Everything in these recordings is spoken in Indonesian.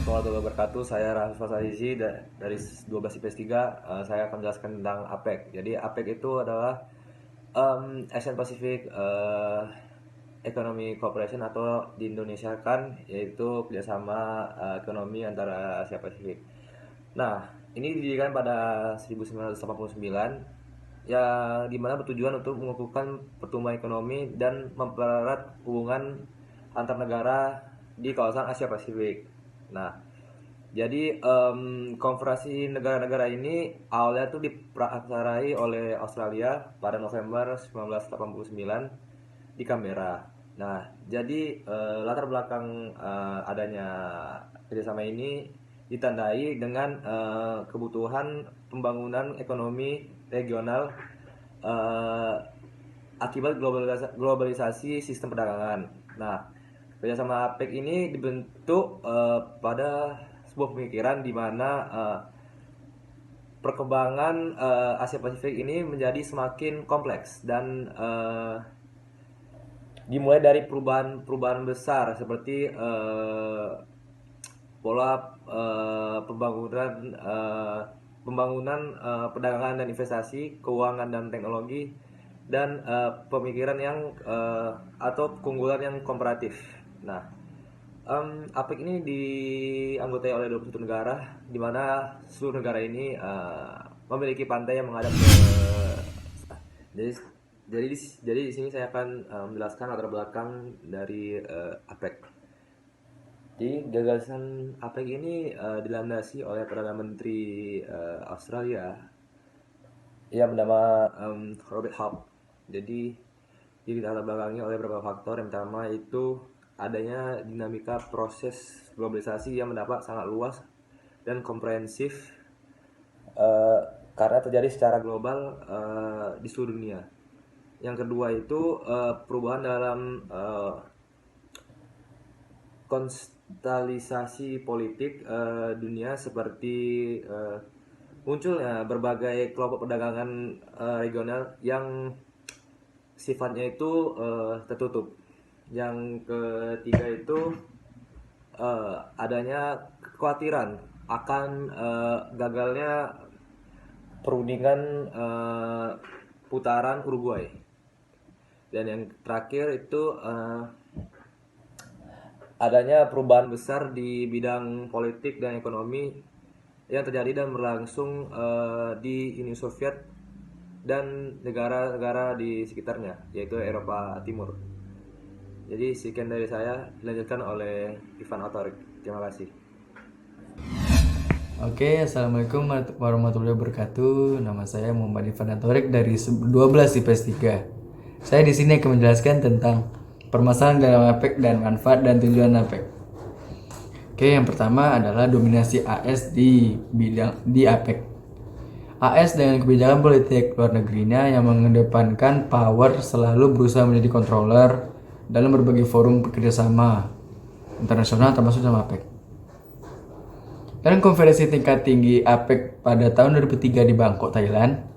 warahmatullahi wabarakatuh. Saya Rahmat Fasarizi dari 12 IPS 3. Saya akan menjelaskan tentang APEC. Jadi APEC itu adalah Asian Pacific Economic Cooperation atau di Indonesia kan yaitu kerjasama ekonomi antara Asia Pasifik. Nah, ini didirikan pada 1989 ya, dimana bertujuan untuk mengukuhkan pertumbuhan ekonomi dan mempererat hubungan antar negara di kawasan Asia Pasifik. Nah, jadi konferensi negara-negara ini awalnya tuh diperaksarai oleh Australia pada November 1989 di Canberra. Nah, jadi latar belakang adanya kerjasama ini ditandai dengan kebutuhan pembangunan ekonomi regional akibat globalisasi sistem perdagangan. Nah, kerjasama APEC ini dibentuk pada sebuah pemikiran di mana perkembangan Asia Pasifik ini menjadi semakin kompleks dan dimulai dari perubahan besar seperti pola pembangunan perdagangan dan investasi, keuangan dan teknologi, dan pemikiran yang atau keunggulan yang komparatif. Nah, APEC ini dianggotai oleh 21 negara, di mana seluruh negara ini memiliki pantai yang menghadap ke jadi jadi di sini saya akan menjelaskan latar belakang dari APEC. Jadi gagasan APEC ini dilandasi oleh Perdana Menteri Australia yang bernama Robert Hawke. Jadi dilatar belakangi oleh beberapa faktor. Yang pertama itu adanya dinamika proses globalisasi yang mendapat sangat luas dan komprehensif karena terjadi secara global di seluruh dunia. Yang kedua itu perubahan dalam konstalisasi politik dunia seperti munculnya berbagai kelompok perdagangan regional yang sifatnya itu tertutup. Yang ketiga itu adanya kekhawatiran akan gagalnya perundingan putaran Uruguay. Dan yang terakhir itu adanya perubahan besar di bidang politik dan ekonomi yang terjadi dan berlangsung di Uni Soviet dan negara-negara di sekitarnya, yaitu Eropa Timur. Jadi sekian dari saya, dilanjutkan oleh Ivan Atorik. Terima kasih. Oke, assalamualaikum warahmatullahi wabarakatuh. Nama saya Muhammad Ivan Atorik dari 12 IPS 3. Saya di sini akan menjelaskan tentang permasalahan dalam APEC dan manfaat dan tujuan APEC. Oke, yang pertama adalah dominasi AS di APEC. AS dengan kebijakan politik luar negerinya yang mengedepankan power selalu berusaha menjadi controller dalam berbagai forum kerjasama internasional termasuk dalam APEC. Dalam konferensi tingkat tinggi APEC pada tahun 2003 di Bangkok, Thailand,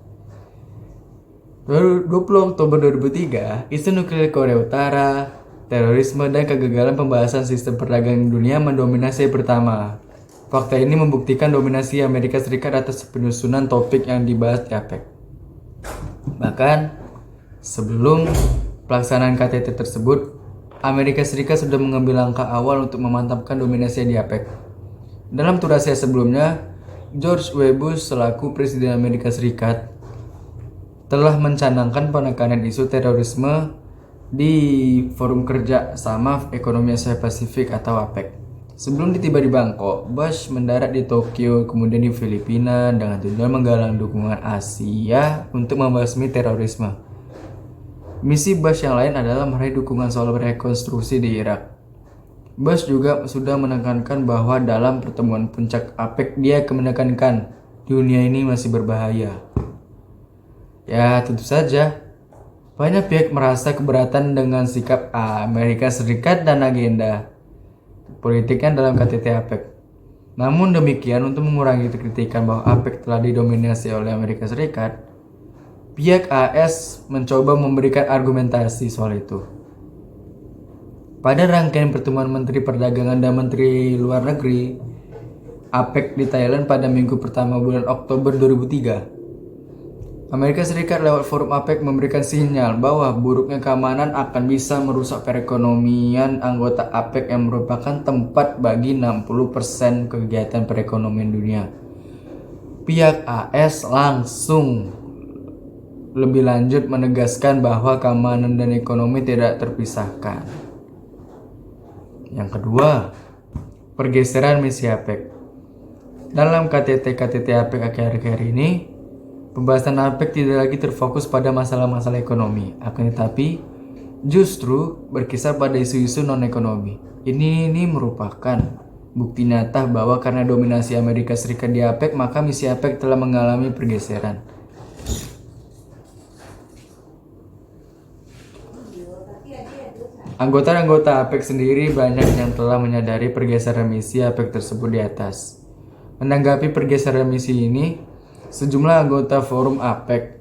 20 Oktober 2003, isu nuklir Korea Utara, terorisme, dan kegagalan pembahasan sistem perdagangan dunia mendominasi pertama. Fakta ini membuktikan dominasi Amerika Serikat atas penyusunan topik yang dibahas di APEC. Bahkan, sebelum pelaksanaan KTT tersebut, Amerika Serikat sudah mengambil langkah awal untuk memantapkan dominasi di APEC. Dalam turasinya sebelumnya, George W. Bush selaku Presiden Amerika Serikat telah mencanangkan penekanan isu terorisme di Forum Kerja Sama Ekonomi Asia Pasifik atau APEC. Sebelum tiba di Bangkok, Bush mendarat di Tokyo, kemudian di Filipina dengan tujuan menggalang dukungan Asia untuk membasmi terorisme. Misi Bush yang lain adalah meraih dukungan soal rekonstruksi di Irak. Bush juga sudah menekankan bahwa dalam pertemuan puncak APEC dia akan menekankan dunia ini masih berbahaya. Ya, tentu saja banyak pihak merasa keberatan dengan sikap Amerika Serikat dan agenda politiknya dalam KTT APEC. Namun demikian, untuk mengurangi kritikan bahwa APEC telah didominasi oleh Amerika Serikat, pihak AS mencoba memberikan argumentasi soal itu. Pada rangkaian pertemuan Menteri Perdagangan dan Menteri Luar Negeri APEC di Thailand pada minggu pertama bulan Oktober 2003. Amerika Serikat lewat forum APEC memberikan sinyal bahwa buruknya keamanan akan bisa merusak perekonomian anggota APEC yang merupakan tempat bagi 60% kegiatan perekonomian dunia. Pihak AS langsung lebih lanjut menegaskan bahwa keamanan dan ekonomi tidak terpisahkan. Yang kedua, pergeseran misi APEC. Dalam KTT APEC akhir-akhir ini, pembahasan APEC tidak lagi terfokus pada masalah-masalah ekonomi, akan tetapi justru berkisar pada isu-isu non-ekonomi. Ini merupakan bukti nyata bahwa karena dominasi Amerika Serikat di APEC, maka misi APEC telah mengalami pergeseran. Anggota-anggota APEC sendiri banyak yang telah menyadari pergeseran misi APEC tersebut di atas. Menanggapi pergeseran misi ini, sejumlah anggota forum APEC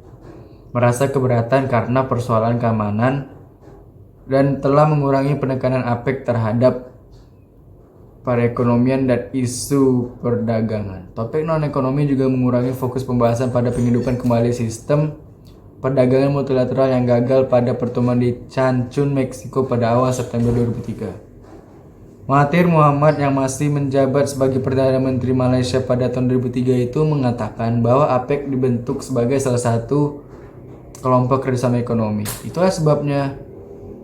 merasa keberatan karena persoalan keamanan dan telah mengurangi penekanan APEC terhadap perekonomian dan isu perdagangan. Topik non-ekonomi juga mengurangi fokus pembahasan pada penghidupan kembali sistem perdagangan multilateral yang gagal pada pertemuan di Cancun, Meksiko pada awal September 2003. Mahathir Mohamad yang masih menjabat sebagai Perdana Menteri Malaysia pada tahun 2003 itu mengatakan bahwa APEC dibentuk sebagai salah satu kelompok kerjasama ekonomi. Itulah sebabnya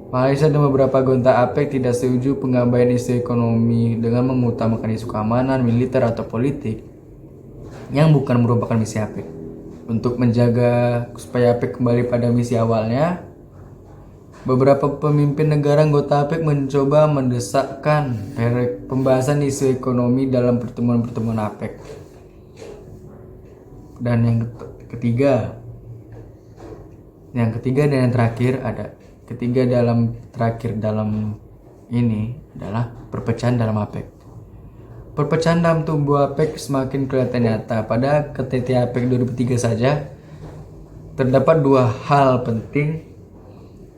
Malaysia dan beberapa anggota APEC tidak setuju pengabaian isu ekonomi dengan mengutamakan isu keamanan, militer, atau politik yang bukan merupakan misi APEC. Untuk menjaga supaya APEC kembali pada misi awalnya, beberapa pemimpin negara anggota APEC mencoba mendesakkan pembahasan isu ekonomi dalam pertemuan-pertemuan APEC. Dan yang ketiga dan yang terakhir dalam ini adalah perpecahan dalam APEC. Perpecahan dalam tubuh APEC semakin kelihatan nyata. Pada KTT APEC 2003 saja, terdapat dua hal penting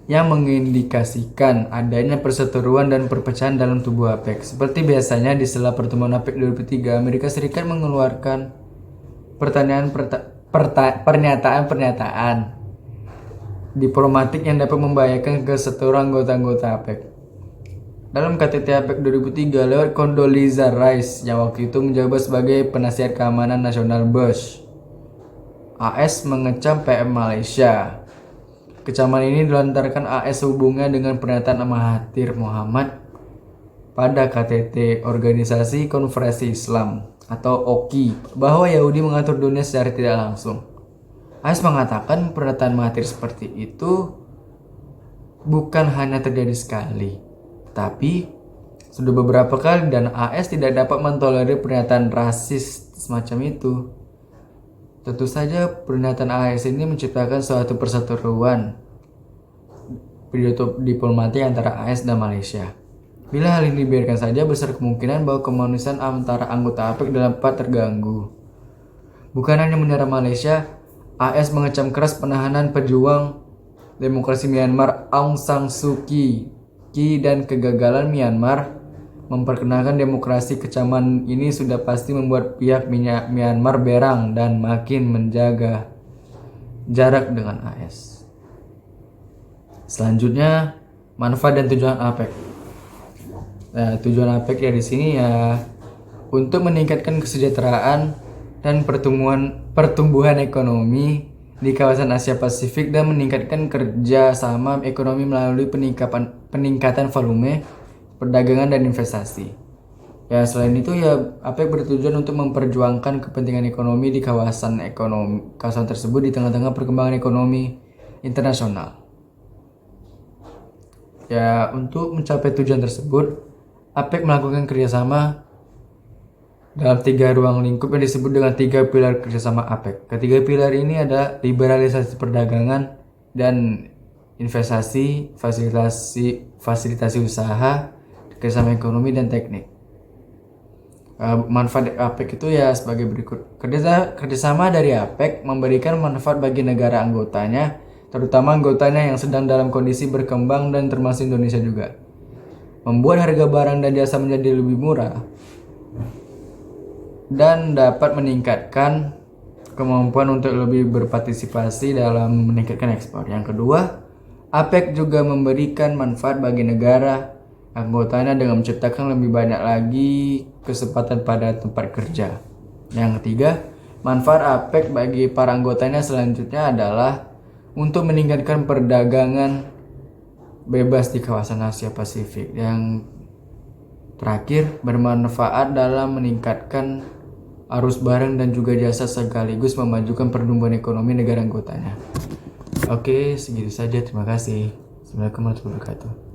yang mengindikasikan adanya perseteruan dan perpecahan dalam tubuh APEC. Seperti biasanya di sela pertemuan APEC 2003, Amerika Serikat mengeluarkan pernyataan diplomatik yang dapat membahayakan keseteruan anggota-anggota APEC. Dalam KTT APEC 2003 lewat Condoleezza Rice yang waktu itu menjabat sebagai penasihat keamanan nasional Bush, AS mengecam PM Malaysia. Kecaman ini dilontarkan AS hubungannya dengan pernyataan Mahathir Mohamad pada KTT Organisasi Konferensi Islam atau OKI bahwa Yahudi mengatur dunia secara tidak langsung. AS mengatakan pernyataan Mahathir seperti itu bukan hanya terjadi sekali, tapi sudah beberapa kali, dan AS tidak dapat mentolerir pernyataan rasis semacam itu. Tentu saja pernyataan AS ini menciptakan suatu perseteruan diplomatik antara AS dan Malaysia. Bila hal ini dibiarkan saja, besar kemungkinan bahwa kemanusiaan antara anggota APEC dapat terganggu. Bukan hanya menyerang Malaysia, AS mengecam keras penahanan pejuang demokrasi Myanmar Aung San Suu Kyi dan kegagalan Myanmar memperkenalkan demokrasi. Kecaman ini sudah pasti membuat pihak Myanmar berang dan makin menjaga jarak dengan AS. Selanjutnya, manfaat dan tujuan APEC. Nah, tujuan APEC ya di sini ya untuk meningkatkan kesejahteraan dan pertumbuhan ekonomi di kawasan Asia Pasifik dan meningkatkan kerjasama ekonomi melalui peningkatan volume perdagangan dan investasi. Ya, selain itu ya APEC bertujuan untuk memperjuangkan kepentingan ekonomi di kawasan tersebut di tengah-tengah perkembangan ekonomi internasional. Ya, untuk mencapai tujuan tersebut, APEC melakukan kerjasama dalam 3 ruang lingkup yang disebut dengan 3 pilar kerjasama APEC. Ketiga pilar ini ada liberalisasi perdagangan dan investasi, fasilitasi usaha, kerjasama ekonomi dan teknik. Manfaat APEC itu ya sebagai berikut. Kerjasama dari APEC memberikan manfaat bagi negara anggotanya, terutama anggotanya yang sedang dalam kondisi berkembang dan termasuk Indonesia juga. Membuat harga barang dan jasa menjadi lebih murah. dan dapat meningkatkan kemampuan untuk lebih berpartisipasi dalam meningkatkan ekspor. Yang kedua, APEC juga memberikan manfaat bagi negara anggotanya dengan menciptakan lebih banyak lagi kesempatan pada tempat kerja. Yang ketiga, manfaat APEC bagi para anggotanya selanjutnya adalah untuk meningkatkan perdagangan bebas di kawasan Asia Pasifik. Yang terakhir, bermanfaat dalam meningkatkan arus barang dan juga jasa sekaligus memajukan pertumbuhan ekonomi negara anggotanya. Oke, segitu saja. Terima kasih. Assalamualaikum warahmatullahi wabarakatuh.